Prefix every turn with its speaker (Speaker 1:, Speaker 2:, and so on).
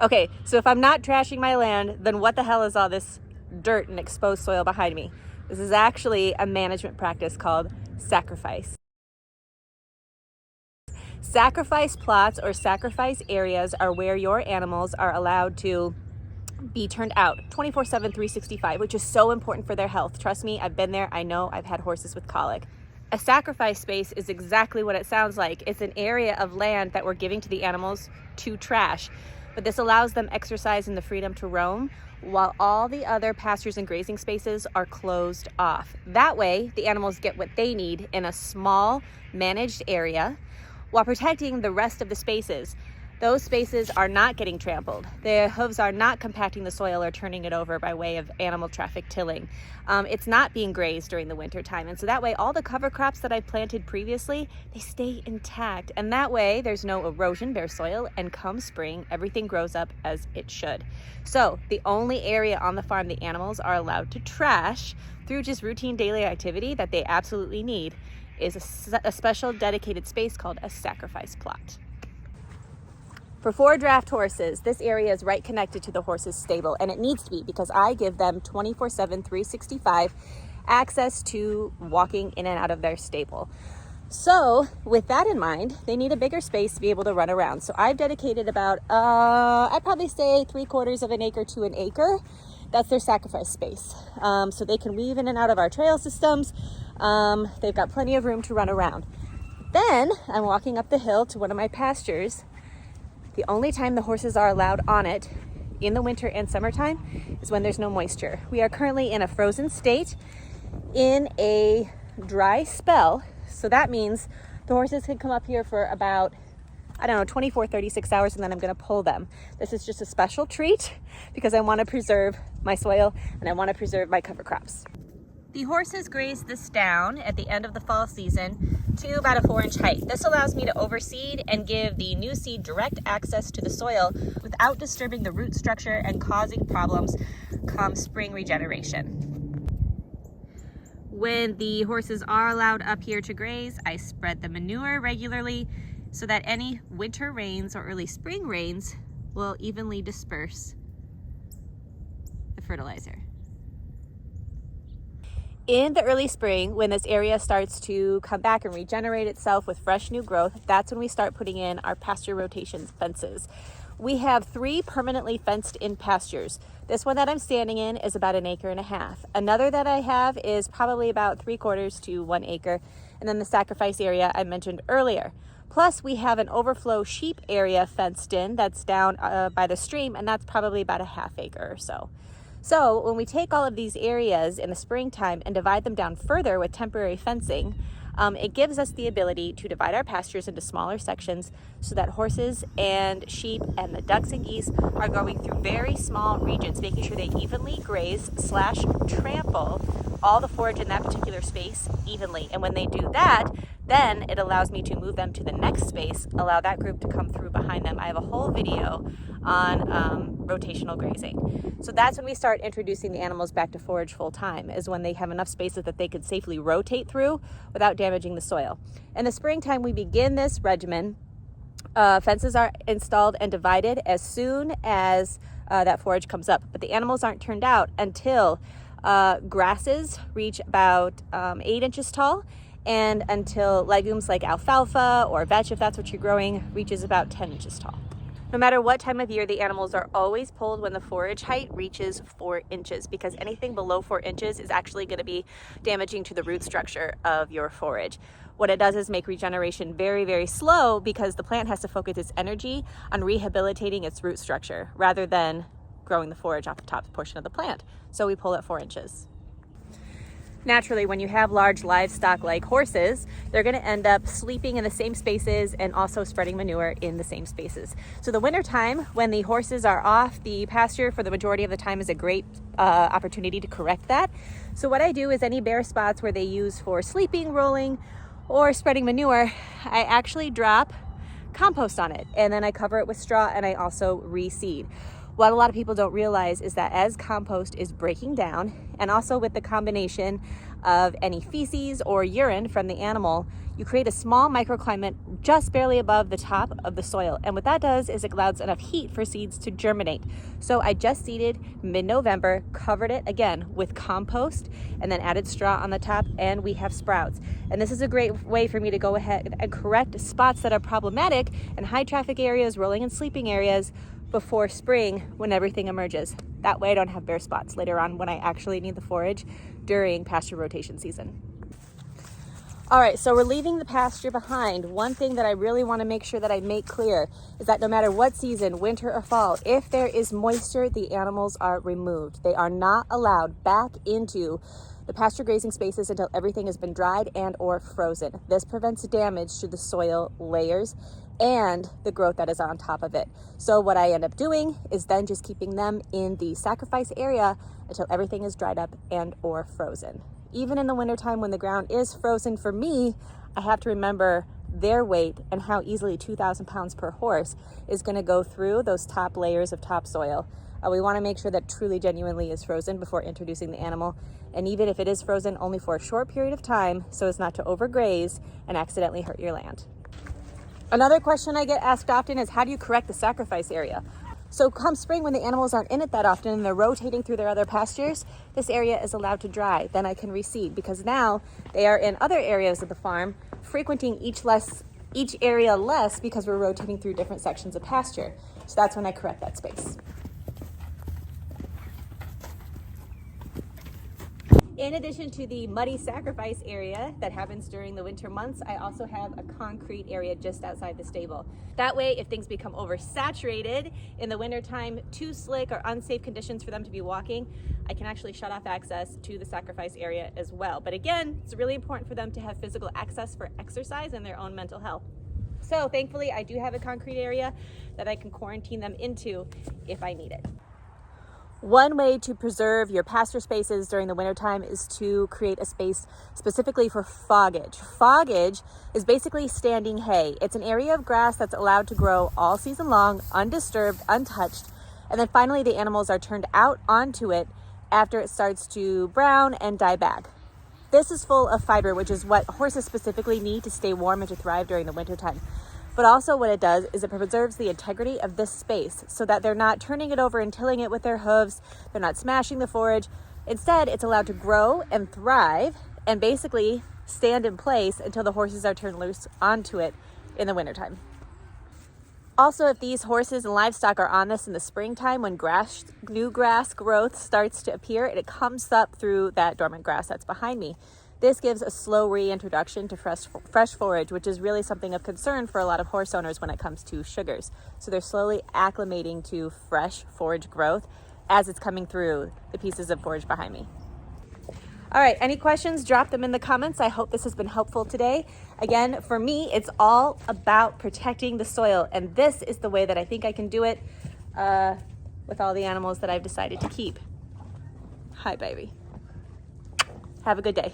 Speaker 1: Okay, so if I'm not trashing my land, then what the hell is all this dirt and exposed soil behind me? This is actually a management practice called sacrifice. Sacrifice plots or sacrifice areas are where your animals are allowed to be turned out 24/7, 365, which is so important for their health. Trust me, I've been there. I know. I've had horses with colic. A sacrifice space is exactly what it sounds like. It's an area of land that we're giving to the animals to trash, but this allows them exercise and the freedom to roam while all the other pastures and grazing spaces are closed off. That way, the animals get what they need in a small, managed area while protecting the rest of the spaces. Those spaces are not getting trampled. Their hooves are not compacting the soil or turning it over by way of animal traffic tilling. It's not being grazed during the winter time. And so that way, all the cover crops that I planted previously, they stay intact. And that way, there's no erosion, bare soil, and come spring, everything grows up as it should. So the only area on the farm the animals are allowed to trash through just routine daily activity that they absolutely need is a special dedicated space called a sacrifice plot. For 4 draft horses, this area is right connected to the horse's stable, and it needs to be because I give them 24/7, 365 access to walking in and out of their stable. So with that in mind, they need a bigger space to be able to run around. So I've dedicated about, I'd probably say 3/4 of an acre to an acre. That's their sacrifice space. So they can weave in and out of our trail systems. They've got plenty of room to run around. Then I'm walking up the hill to one of my pastures. The only time the horses are allowed on it in the winter and summertime is when there's no moisture. We are currently in a frozen state in a dry spell. So that means the horses can come up here for about, 24, 36 hours, and then I'm gonna pull them. This is just a special treat because I wanna preserve my soil and I wanna preserve my cover crops. The horses graze this down at the end of the fall season to about a 4-inch height. This allows me to overseed and give the new seed direct access to the soil without disturbing the root structure and causing problems come spring regeneration. When the horses are allowed up here to graze, I spread the manure regularly so that any winter rains or early spring rains will evenly disperse the fertilizer. In the early spring, when this area starts to come back and regenerate itself with fresh new growth, that's when we start putting in our pasture rotation fences. We have 3 permanently fenced in pastures. This one that I'm standing in is about 1.5 acres. Another that I have is probably about 3/4 to 1 acre. And then the sacrifice area I mentioned earlier. Plus we have an overflow sheep area fenced in that's down by the stream, and that's probably about 1/2 acre or so. So when we take all of these areas in the springtime and divide them down further with temporary fencing, it gives us the ability to divide our pastures into smaller sections so that horses and sheep and the ducks and geese are going through very small regions, making sure they evenly graze/trample all the forage in that particular space evenly. And when they do that, then it allows me to move them to the next space, allow that group to come through behind them. I have a whole video on rotational grazing. So that's when we start introducing the animals back to forage full time, is when they have enough spaces that they could safely rotate through without damaging the soil. In the springtime, we begin this regimen. Fences are installed and divided as soon as that forage comes up, but the animals aren't turned out until grasses reach about 8 inches tall, and until legumes like alfalfa or vetch, if that's what you're growing, reaches about 10 inches tall. No matter what time of year, the animals are always pulled when the forage height reaches 4 inches, because anything below 4 inches is actually going to be damaging to the root structure of your forage. What it does is make regeneration very, very slow because the plant has to focus its energy on rehabilitating its root structure rather than growing the forage off the top portion of the plant. So we pull at 4 inches. Naturally, when you have large livestock like horses, they're going to end up sleeping in the same spaces and also spreading manure in the same spaces. So the winter time, when the horses are off the pasture for the majority of the time, is a great opportunity to correct that. So what I do is any bare spots where they use for sleeping, rolling, or spreading manure, I actually drop compost on it, and then I cover it with straw, and I also reseed. What a lot of people don't realize is that as compost is breaking down, and also with the combination of any feces or urine from the animal, you create a small microclimate just barely above the top of the soil. And what that does is it allows enough heat for seeds to germinate. So I just seeded mid-November, covered it again with compost, and then added straw on the top, and we have sprouts. And this is a great way for me to go ahead and correct spots that are problematic in high traffic areas, rolling and sleeping areas before spring when everything emerges. That way I don't have bare spots later on when I actually need the forage during pasture rotation season. All right, so we're leaving the pasture behind. One thing that I really want to make sure that I make clear is that no matter what season, winter or fall, if there is moisture, the animals are removed. They are not allowed back into the pasture grazing spaces until everything has been dried and or frozen. This prevents damage to the soil layers and the growth that is on top of it. So what I end up doing is then just keeping them in the sacrifice area until everything is dried up and or frozen. Even in the wintertime when the ground is frozen, for me, I have to remember their weight and how easily 2,000 pounds per horse is going to go through those top layers of topsoil. We want to make sure that truly genuinely is frozen before introducing the animal. And even if it is frozen, only for a short period of time so as not to overgraze and accidentally hurt your land. Another question I get asked often is, how do you correct the sacrifice area? So come spring, when the animals aren't in it that often and they're rotating through their other pastures, this area is allowed to dry. Then I can reseed, because now they are in other areas of the farm, frequenting each area less because we're rotating through different sections of pasture. So that's when I correct that space. In addition to the muddy sacrifice area that happens during the winter months, I also have a concrete area just outside the stable. That way, if things become oversaturated in the wintertime, too slick or unsafe conditions for them to be walking, I can actually shut off access to the sacrifice area as well. But again, it's really important for them to have physical access for exercise and their own mental health. So thankfully, I do have a concrete area that I can quarantine them into if I need it. One way to preserve your pasture spaces during the wintertime is to create a space specifically for foggage. Foggage is basically standing hay. It's an area of grass that's allowed to grow all season long, undisturbed, untouched, and then finally the animals are turned out onto it after it starts to brown and die back. This is full of fiber, which is what horses specifically need to stay warm and to thrive during the wintertime. But also what it does is it preserves the integrity of this space so that they're not turning it over and tilling it with their hooves. They're not smashing the forage. Instead, it's allowed to grow and thrive and basically stand in place until the horses are turned loose onto it in the wintertime. Also, if these horses and livestock are on this in the springtime when new grass growth starts to appear, it comes up through that dormant grass that's behind me. This gives a slow reintroduction to fresh forage, which is really something of concern for a lot of horse owners when it comes to sugars. So they're slowly acclimating to fresh forage growth as it's coming through the pieces of forage behind me. All right, any questions? Drop them in the comments. I hope this has been helpful today. Again, for me, it's all about protecting the soil, and this is the way that I think I can do it with all the animals that I've decided to keep. Hi, baby. Have a good day.